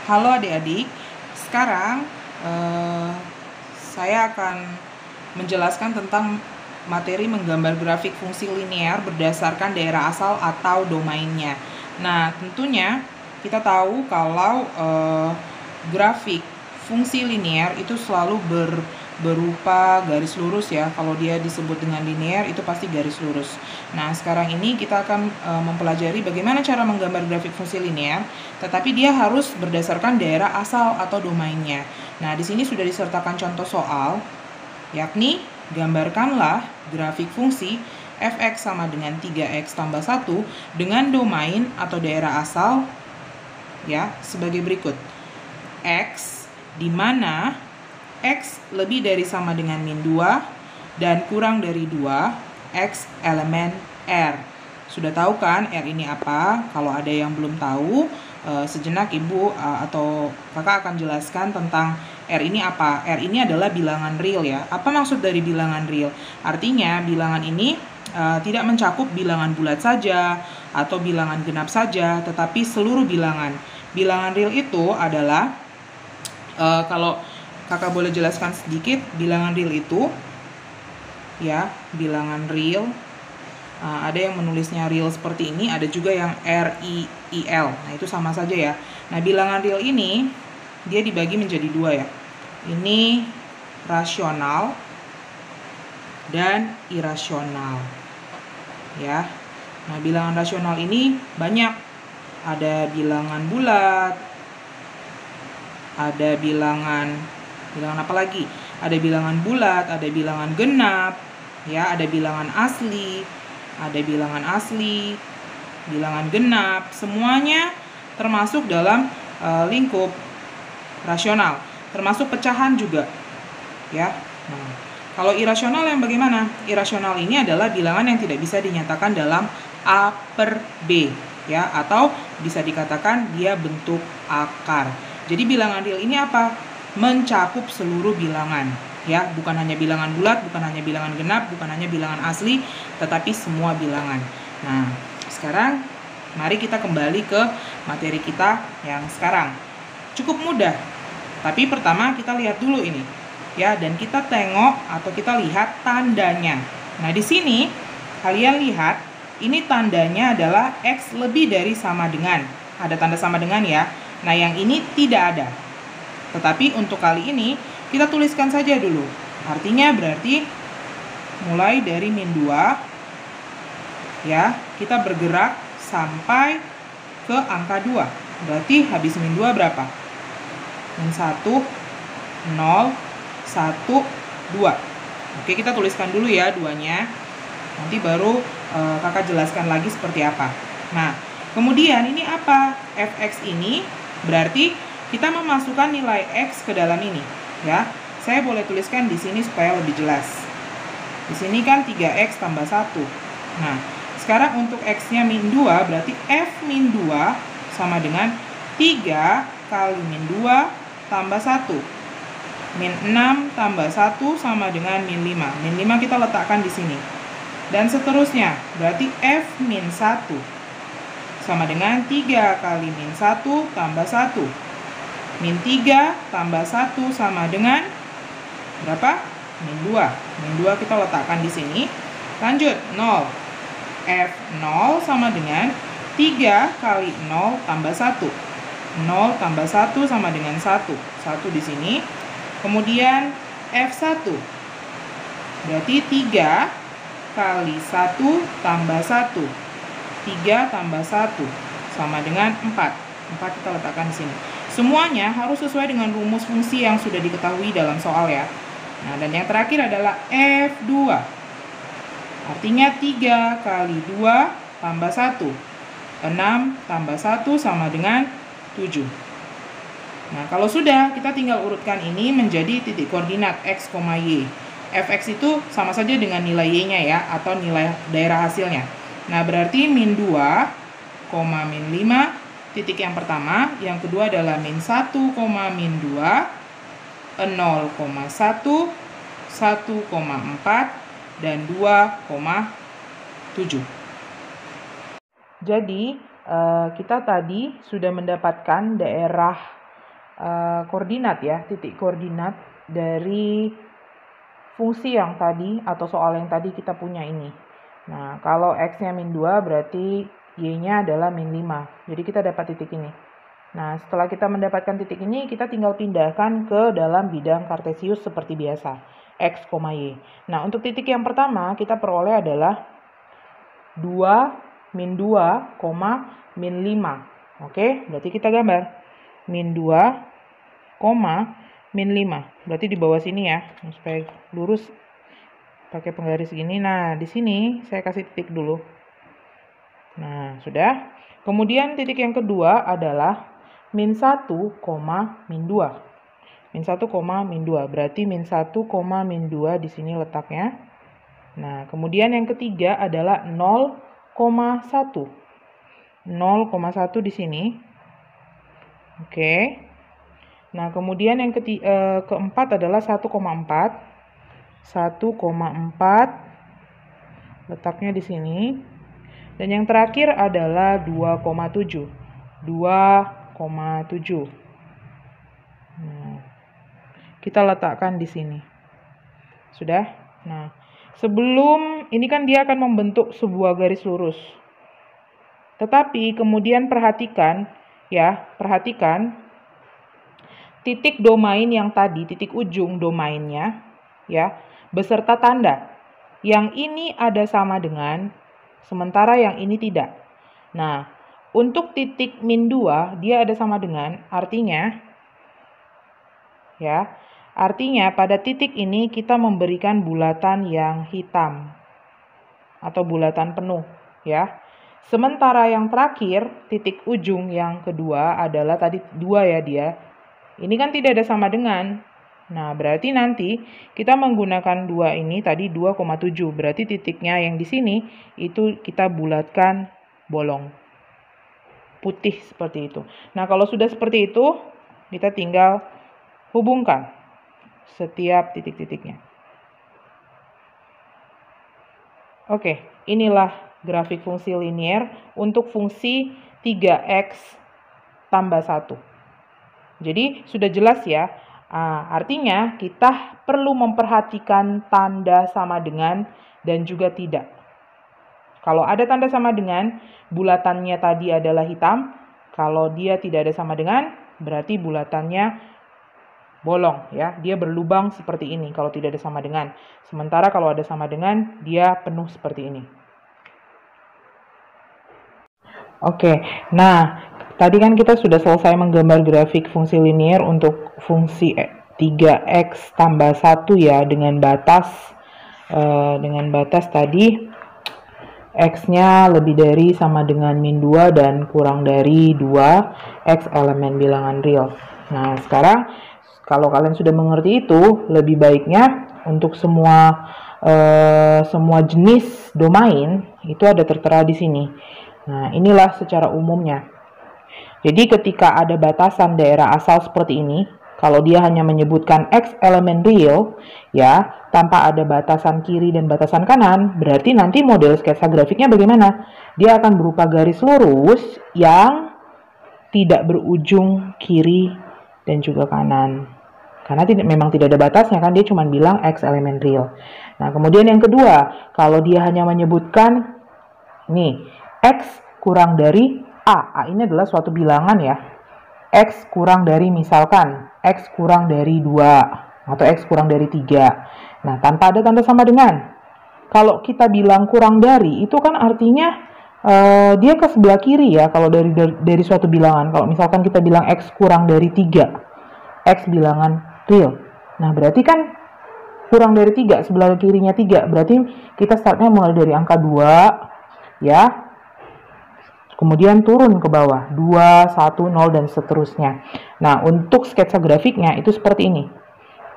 Halo adik-adik, sekarang saya akan menjelaskan tentang materi menggambar grafik fungsi linear berdasarkan daerah asal atau domainnya. Nah, tentunya kita tahu kalau grafik fungsi linear itu selalu berupa garis lurus ya. Kalau dia disebut dengan linear itu pasti garis lurus. Nah, sekarang ini kita akan mempelajari bagaimana cara menggambar grafik fungsi linear, tetapi dia harus berdasarkan daerah asal atau domainnya. Nah, di sini sudah disertakan contoh soal, yakni gambarkanlah grafik fungsi f(x) sama dengan 3x tambah 1 dengan domain atau daerah asal ya sebagai berikut. X di mana X lebih dari sama dengan min 2 dan kurang dari 2, X elemen R. Sudah tahu kan R ini apa? Kalau ada yang belum tahu, sejenak ibu atau kakak akan jelaskan tentang R ini apa. R ini adalah bilangan real ya. Apa maksud dari bilangan real? Artinya bilangan ini tidak mencakup bilangan bulat saja atau bilangan genap saja, tetapi seluruh bilangan. Bilangan real itu adalah, kalau kakak boleh jelaskan sedikit, bilangan real itu ya, bilangan real ada yang menulisnya real seperti ini, ada juga yang REEL. Nah, itu sama saja ya. Nah, bilangan real ini dia dibagi menjadi dua ya. Ini rasional dan irasional. Ya. Nah, bilangan rasional ini banyak. Ada bilangan bulat, ada bilangan apa lagi? Ada bilangan bulat, ada bilangan genap, ya, ada bilangan asli, bilangan genap, semuanya termasuk dalam lingkup rasional, termasuk pecahan juga, ya. Nah, kalau irasional yang bagaimana? Irasional ini adalah bilangan yang tidak bisa dinyatakan dalam A per B, ya, atau bisa dikatakan dia bentuk akar. Jadi bilangan real ini apa? Mencakup seluruh bilangan, ya, bukan hanya bilangan bulat, bukan hanya bilangan genap, bukan hanya bilangan asli, tetapi semua bilangan. Nah, sekarang mari kita kembali ke materi kita yang sekarang. Cukup mudah, tapi pertama kita lihat dulu ini, ya, dan kita tengok atau kita lihat tandanya. Nah, di sini kalian lihat, ini tandanya adalah X lebih dari sama dengan. Ada tanda sama dengan ya. Nah, yang ini tidak ada. Tetapi untuk kali ini kita tuliskan saja dulu. Artinya berarti mulai dari min 2 ya, kita bergerak sampai ke angka 2. Berarti habis min 2 berapa? Min 1, 0, 1, 2. Oke, kita tuliskan dulu ya 2-nya. Nanti baru kakak jelaskan lagi seperti apa. Nah, kemudian ini apa? Fx ini berarti kita memasukkan nilai X ke dalam ini, ya. Saya boleh tuliskan di sini supaya lebih jelas. Di sini kan 3X tambah 1. Nah, sekarang untuk X-nya min 2, berarti F min 2 sama dengan 3 kali min 2 tambah 1. Min 6 tambah 1 sama dengan min 5. Min 5 kita letakkan di sini. Dan seterusnya, berarti F min 1 sama dengan 3 kali min 1 tambah 1. Min 3 tambah 1 sama dengan berapa? Min 2. Min 2 kita letakkan di sini. Lanjut, 0. F0 sama dengan 3 kali 0 tambah 1. 0 tambah 1 sama dengan 1. 1 di sini. Kemudian F1. Berarti 3 kali 1 tambah 1. 3 tambah 1 sama dengan 4. 4 kita letakkan di sini. Semuanya harus sesuai dengan rumus fungsi yang sudah diketahui dalam soal ya. Nah, dan yang terakhir adalah F2. Artinya 3 kali 2 tambah 1. 6 tambah 1 sama dengan 7. Nah, kalau sudah, kita tinggal urutkan ini menjadi titik koordinat X, Y. Fx itu sama saja dengan nilai Y-nya ya, atau nilai daerah hasilnya. Nah, berarti min 2, min 5, titik yang pertama, yang kedua adalah min 1, min 2, 0,1, 1,4, dan 2,7. Jadi, kita tadi sudah mendapatkan daerah koordinat ya, titik koordinat dari fungsi yang tadi atau soal yang tadi kita punya ini. Nah, kalau X-nya min 2 berarti Y-nya adalah min 5. Jadi kita dapat titik ini. Nah, setelah kita mendapatkan titik ini, kita tinggal pindahkan ke dalam bidang kartesius seperti biasa. X, Y. Nah, untuk titik yang pertama kita peroleh adalah 2, min 2, min 5. Oke, berarti kita gambar. Min 2, min 5. Berarti di bawah sini ya, supaya lurus pakai penggaris gini. Nah, di sini saya kasih titik dulu. Nah, sudah. Kemudian titik yang kedua adalah min 1, min 2. Min 1, min 2. Berarti min 1, min 2 di sini letaknya. Nah, kemudian yang ketiga adalah 0,1. 0,1 di sini. Oke. Nah, kemudian yang keempat adalah 1,4. 1,4 letaknya di sini. Dan yang terakhir adalah 2,7. 2,7. Nah, kita letakkan di sini. Sudah? Nah, sebelum ini kan dia akan membentuk sebuah garis lurus. Tetapi kemudian perhatikan titik domain yang tadi, titik ujung domainnya, ya, beserta tanda. Yang ini ada sama dengan, sementara yang ini tidak. Nah, untuk titik min 2, dia ada sama dengan, artinya pada titik ini kita memberikan bulatan yang hitam atau bulatan penuh, ya. Sementara yang terakhir, titik ujung yang kedua adalah tadi 2 ya dia. Ini kan tidak ada sama dengan. Nah, berarti nanti kita menggunakan 2 ini tadi 2,7. Berarti titiknya yang di sini itu kita bulatkan bolong putih seperti itu. Nah, kalau sudah seperti itu, kita tinggal hubungkan setiap titik-titiknya. Oke, inilah grafik fungsi linier untuk fungsi 3x tambah 1. Jadi sudah jelas ya, artinya kita perlu memperhatikan tanda sama dengan dan juga tidak. Kalau ada tanda sama dengan, bulatannya tadi adalah hitam. Kalau dia tidak ada sama dengan, berarti bulatannya bolong ya, dia berlubang seperti ini kalau tidak ada sama dengan. Sementara kalau ada sama dengan, dia penuh seperti ini. Oke, nah tadi kan kita sudah selesai menggambar grafik fungsi linier untuk fungsi 3x tambah 1 ya, dengan batas tadi x-nya lebih dari sama dengan min 2 dan kurang dari 2 x elemen bilangan real. Nah, sekarang kalau kalian sudah mengerti itu, lebih baiknya untuk semua jenis domain itu ada tertera di sini. Nah, inilah secara umumnya. Jadi ketika ada batasan daerah asal seperti ini, kalau dia hanya menyebutkan X elemen real, ya, tanpa ada batasan kiri dan batasan kanan, berarti nanti model sketsa grafiknya bagaimana? Dia akan berupa garis lurus yang tidak berujung kiri dan juga kanan. Karena memang tidak ada batasnya kan, dia cuma bilang X elemen real. Nah, kemudian yang kedua, kalau dia hanya menyebutkan, nih, X kurang dari A ini adalah suatu bilangan ya. X kurang dari misalkan X kurang dari 2 atau X kurang dari 3. Nah, tanpa ada tanda sama dengan. Kalau kita bilang kurang dari, itu kan artinya dia ke sebelah kiri ya kalau dari suatu bilangan. Kalau misalkan kita bilang X kurang dari 3, X bilangan real. Nah, berarti kan kurang dari 3, sebelah kirinya 3. Berarti kita startnya mulai dari angka 2 ya. Kemudian turun ke bawah, 2, 1, 0, dan seterusnya. Nah, untuk sketsa grafiknya itu seperti ini.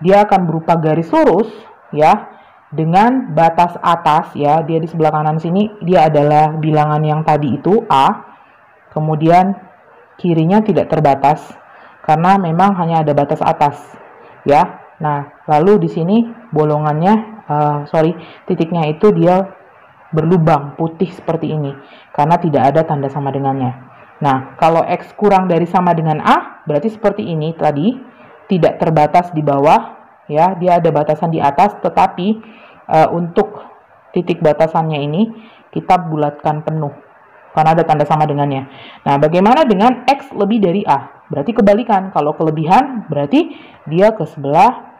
Dia akan berupa garis lurus, ya, dengan batas atas, ya. Dia di sebelah kanan sini, dia adalah bilangan yang tadi itu, A. Kemudian, kirinya tidak terbatas, karena memang hanya ada batas atas, ya. Nah, lalu di sini bolongannya, titiknya itu dia berlubang putih seperti ini karena tidak ada tanda sama dengannya. Nah, kalau X kurang dari sama dengan A, berarti seperti ini tadi, tidak terbatas di bawah, ya, dia ada batasan di atas, tetapi untuk titik batasannya ini kita bulatkan penuh, karena ada tanda sama dengannya. Nah, bagaimana dengan X lebih dari A? Berarti kebalikan, kalau kelebihan berarti dia ke sebelah,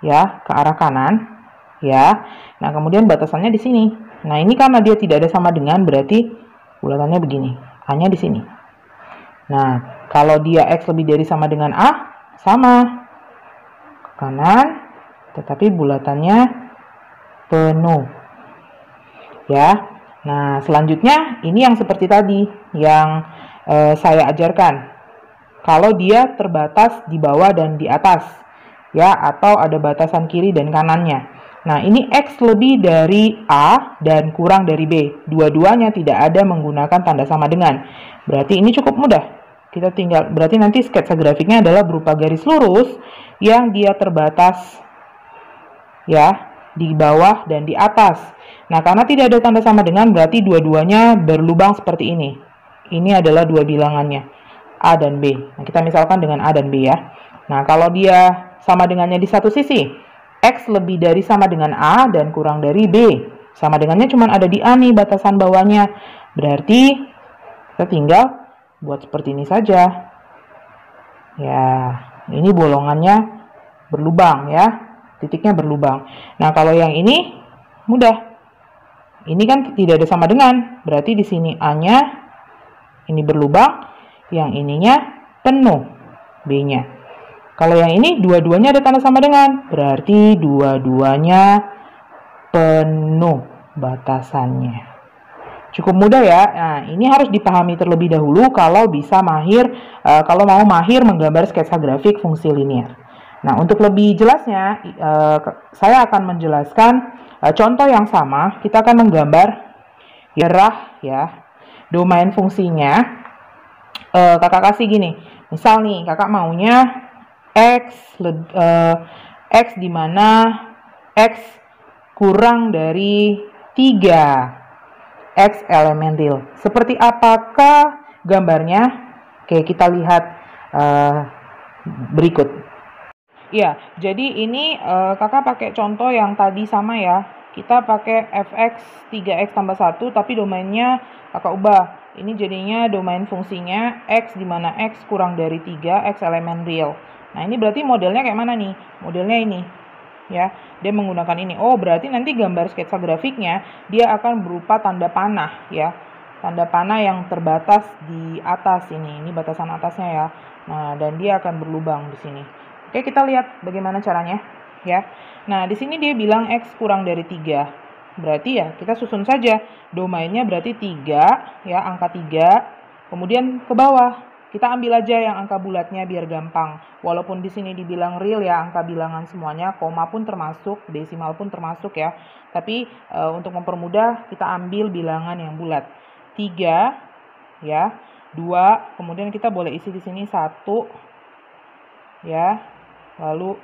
ya, ke arah kanan, ya. Nah, kemudian batasannya di sini. Nah, ini karena dia tidak ada sama dengan, berarti bulatannya begini, A-nya di sini. Nah, kalau dia X lebih dari sama dengan A, sama ke kanan, tetapi bulatannya penuh, ya. Nah, selanjutnya ini yang seperti tadi yang saya ajarkan. Kalau dia terbatas di bawah dan di atas, ya, atau ada batasan kiri dan kanannya. Nah, ini X lebih dari A dan kurang dari B. Dua-duanya tidak ada menggunakan tanda sama dengan. Berarti ini cukup mudah. Kita tinggal, berarti nanti sketsa grafiknya adalah berupa garis lurus yang dia terbatas, ya, di bawah dan di atas. Nah, karena tidak ada tanda sama dengan, berarti dua-duanya berlubang seperti ini. Ini adalah dua bilangannya, A dan B. Nah, kita misalkan dengan A dan B, ya. Nah, kalau dia sama dengannya di satu sisi, X lebih dari sama dengan A dan kurang dari B. Sama dengannya cuma ada di A nih, batasan bawahnya. Berarti kita tinggal buat seperti ini saja. Ya, ini bolongannya berlubang, ya. Titiknya berlubang. Nah, kalau yang ini mudah. Ini kan tidak ada sama dengan, berarti di sini A-nya ini berlubang, yang ininya penuh, B-nya. Kalau yang ini dua-duanya ada tanda sama dengan, berarti dua-duanya penuh batasannya. Cukup mudah, ya. Nah, ini harus dipahami terlebih dahulu kalau kalau mau mahir menggambar sketsa grafik fungsi linear. Nah, untuk lebih jelasnya, saya akan menjelaskan contoh yang sama. Kita akan menggambar arah, ya, domain fungsinya. Kakak kasih gini, misal nih kakak maunya X di mana X kurang dari 3, X elemen real. Seperti apakah gambarnya? Oke, kita lihat berikut. Iya, jadi ini kakak pakai contoh yang tadi sama, ya. Kita pakai fx 3x tambah 1, tapi domainnya kakak ubah. Ini jadinya domain fungsinya X di mana X kurang dari 3, X elemen real. Nah, ini berarti modelnya kayak mana nih? Modelnya ini, ya. Dia menggunakan ini. Oh, berarti nanti gambar sketsa grafiknya dia akan berupa tanda panah, ya. Tanda panah yang terbatas di atas ini. Ini batasan atasnya, ya. Nah, dan dia akan berlubang di sini. Oke, kita lihat bagaimana caranya, ya. Nah, di sini dia bilang X kurang dari 3. Berarti ya kita susun saja. Domainnya berarti 3, ya, angka 3. Kemudian ke bawah kita ambil aja yang angka bulatnya biar gampang. Walaupun di sini dibilang real, ya, angka bilangan semuanya, koma pun termasuk, desimal pun termasuk, ya. Tapi untuk mempermudah kita ambil bilangan yang bulat. 3, ya, 2, kemudian kita boleh isi di sini 1, ya. Lalu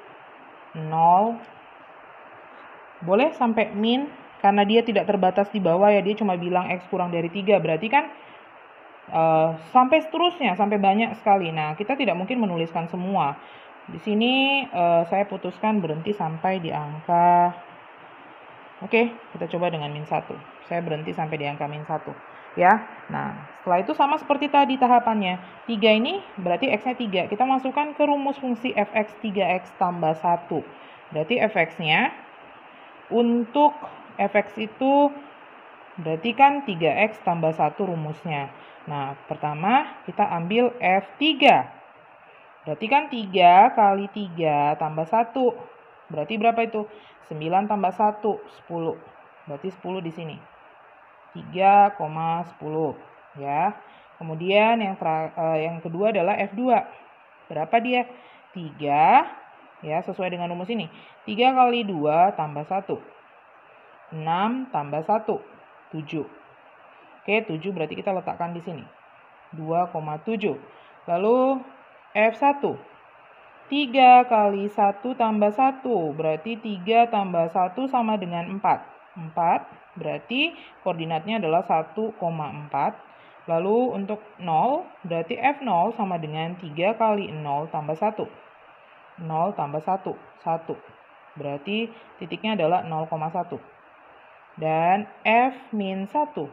0. Boleh sampai min, karena dia tidak terbatas di bawah, ya, dia cuma bilang X kurang dari 3, berarti kan sampai seterusnya, sampai banyak sekali. Nah, kita tidak mungkin menuliskan semua. Di sini saya putuskan berhenti sampai di angka, oke, kita coba dengan min 1. Saya berhenti sampai di angka min 1, ya. Nah, setelah itu sama seperti tadi tahapannya. 3 ini berarti X-nya 3. Kita masukkan ke rumus fungsi fx 3x tambah 1. Berarti fx-nya untuk fx itu berarti kan 3x tambah 1 rumusnya. Nah, pertama kita ambil F3. Berarti kan 3 kali 3 tambah 1. Berarti berapa itu? 9 tambah 1, 10. Berarti 10 di sini. 3,10, ya. Kemudian yang kedua adalah F2. Berapa dia? 3, ya, sesuai dengan rumus ini. 3 kali 2 tambah 1. 6 tambah 1, 7. Oke, 7 berarti kita letakkan di sini. 2,7. Lalu F1. 3 kali 1 tambah 1. Berarti 3 tambah 1 sama dengan 4. 4 berarti koordinatnya adalah 1,4. Lalu untuk 0, berarti F0 sama dengan 3 kali 0 tambah 1. 0 tambah 1, 1. Berarti titiknya adalah 0,1. Dan F min 1,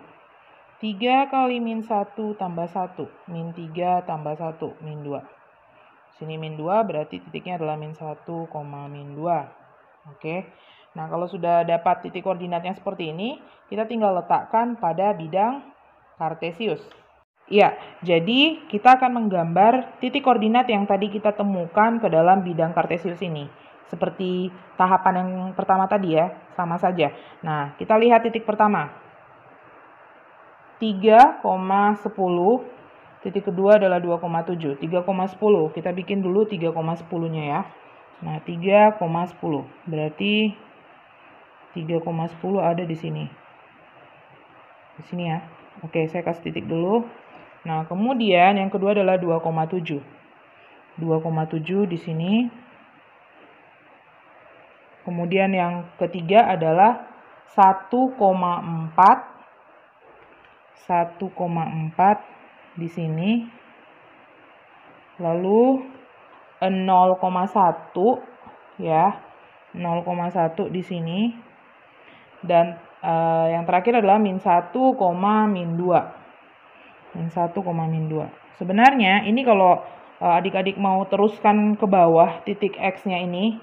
3 kali min 1 tambah 1. Min 3 tambah 1, min 2. Sini min 2 berarti titiknya adalah min 1, min 2. Oke. Nah, kalau sudah dapat titik koordinatnya seperti ini, kita tinggal letakkan pada bidang kartesius. Iya, jadi kita akan menggambar titik koordinat yang tadi kita temukan ke dalam bidang kartesius ini. Seperti tahapan yang pertama tadi ya, sama saja. Nah, kita lihat titik pertama. 3,10. Titik kedua adalah 2,7. 3,10. Kita bikin dulu 3,10-nya ya. Nah, 3,10. Berarti 3,10 ada di sini. Di sini ya. Oke, saya kasih titik dulu. Nah, kemudian yang kedua adalah 2,7. 2,7 di sini. Kemudian yang ketiga adalah 1,4. 1,4 di sini. Lalu 0,1 ya. 0,1 di sini. Dan yang terakhir adalah min 1, min 2. Min 1, min 2. Sebenarnya ini kalau adik-adik mau teruskan ke bawah titik X-nya ini,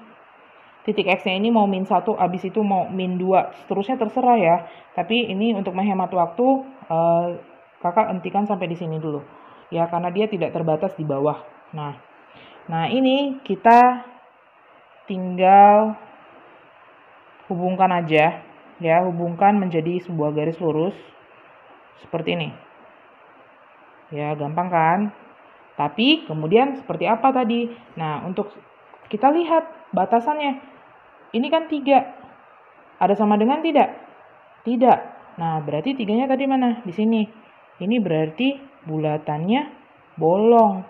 titik X-nya ini mau min 1, habis itu mau min 2, seterusnya terserah ya. Tapi ini untuk menghemat waktu, kakak hentikan sampai di sini dulu. Ya, karena dia tidak terbatas di bawah. Nah ini kita tinggal hubungkan aja. Ya, hubungkan menjadi sebuah garis lurus seperti ini. Ya, gampang kan? Tapi kemudian seperti apa tadi? Nah, untuk kita lihat batasannya. Ini kan 3. Ada sama dengan tidak? Tidak. Nah, berarti 3-nya tadi mana? Di sini. Ini berarti bulatannya bolong.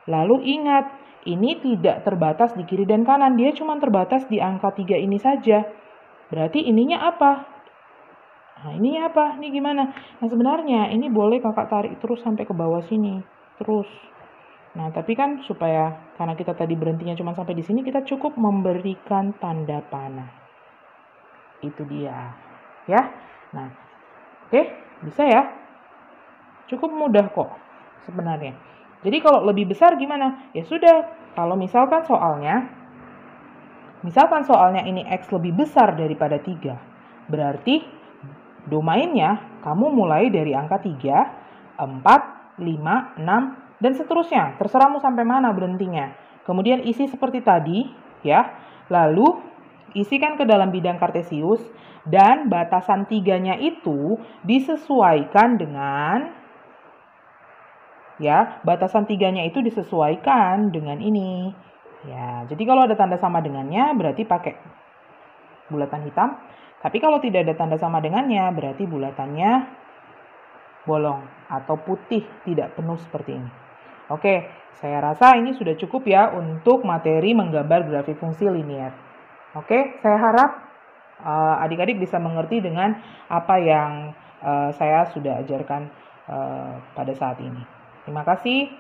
Lalu ingat, ini tidak terbatas di kiri dan kanan. Dia cuma terbatas di angka 3 ini saja. Berarti ininya apa? Nah, ininya apa? Ini gimana? Nah, sebenarnya ini boleh kakak tarik terus sampai ke bawah sini. Terus. Nah, tapi kan supaya, karena kita tadi berhentinya cuma sampai di sini, kita cukup memberikan tanda panah. Itu dia. Ya. Nah, oke, bisa ya? Cukup mudah kok sebenarnya. Jadi kalau lebih besar gimana? Ya sudah, kalau misalkan soalnya ini X lebih besar daripada 3, berarti domainnya kamu mulai dari angka 3, 4, 5, 6, dan seterusnya. Terserah mau sampai mana berhentinya. Kemudian isi seperti tadi, ya. Lalu isikan ke dalam bidang kartesius, dan batasan 3-nya itu disesuaikan dengan, ya, batasan 3-nya itu disesuaikan dengan ini. Ya, jadi kalau ada tanda sama dengannya berarti pakai bulatan hitam. Tapi kalau tidak ada tanda sama dengannya berarti bulatannya bolong atau putih, tidak penuh seperti ini. Oke, saya rasa ini sudah cukup ya untuk materi menggambar grafik fungsi linier. Oke, saya harap adik-adik bisa mengerti dengan apa yang saya sudah ajarkan pada saat ini. Terima kasih,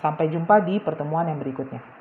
sampai jumpa di pertemuan yang berikutnya.